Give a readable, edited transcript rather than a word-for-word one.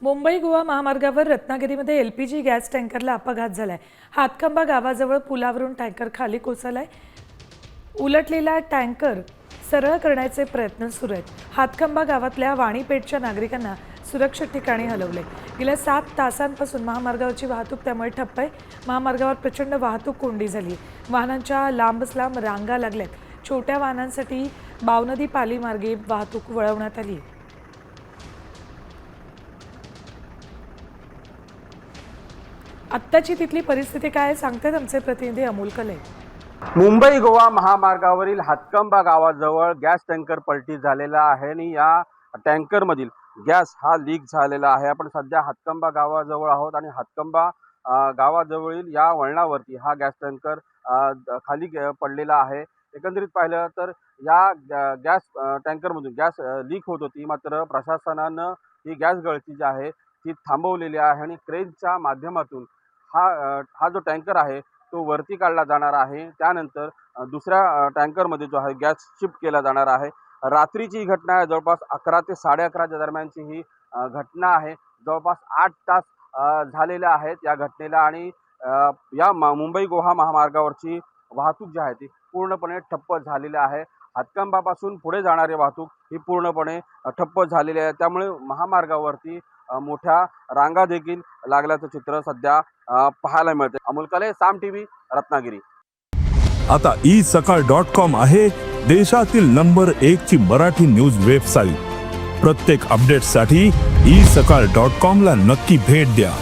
मुंबई गोवा महामार्गावर रत्नागिरीमध्ये LPG gas टँकरला अपघात झालाय। हातखंबा गावाजवळ पुलावरून टँकर खाली कोसळलाय। उलटलेला टँकर सरळ करण्याचे प्रयत्न सुरू आहेत। हातखंबा गावातल्या वाणीपेठच्या नागरिकांना सुरक्षित ठिकाणी हलवले। गेल्या 7 तासांपासून महामार्गावरची वाहतूक त्यामुळे ठप्प आहे। महामार्गावर प्रचंड वाहतूक कोंडी झाली। वाहनांच्या लांब रांगा लागल्यात। छोट्या वाहनांसाठी बावनदी पाली मार्गे वाहतूक वळवण्यात आली। आत्ताची तिथली परिस्थिती काय सांगतात आमचे प्रतिनिधी अमोल कले। मुंबई गोवा महामार्गावरील हातकंबा गावाजवळ गॅस टँकर पलटी झालेला आहे आणि या टँकर मधील गॅस हा लीक झालेला आहे। आपण सध्या हातकंबा गावाजवळ आहोत आणि हातकंबा गावाजवळील या वळणावरती हा गॅस टँकर खाली पडलेला आहे। एकंदरीत पाहिलं तर या गॅस टँकरमधून गॅस लीक होत होती, मात्र प्रशासनानं ही गॅस गळती जी आहे ती थांबवलेली आहे आणि क्रेनच्या माध्यमातून हा जो टँकर आहे तो वरती काढला जाणार आहे। त्यानंतर दुसऱ्या टँकरमध्ये जो आहे गॅस शिफ्ट केला जाणार आहे। रात्रीची घटना आहे, जवळपास 11 ते 11:30च्या दरम्यानची ही घटना आहे। जवळपास 8 तास झालेले आहेत या घटनेला आणि या मुंबई गोवा महामार्गावरची वाहतूक जी आहे ती पूर्णपणे ठप्प झालेली आहे। हातकंबापासून पुढे जाणारी वाहतूक ही पूर्णपणे ठप्प झालेली आहे। त्यामुळे महामार्गावरती मोठ्या रांगा देखील लागल्याचं चित्र सध्या पाहायला मिळते। अमोल कले, साम टीव्ही, रत्नागिरी। आता isakal.com आहे देशातील नंबर 1 ची मराठी न्यूज वेबसाईट। प्रत्येक अपडेटसाठी isakal.com ला नक्की भेट द्या।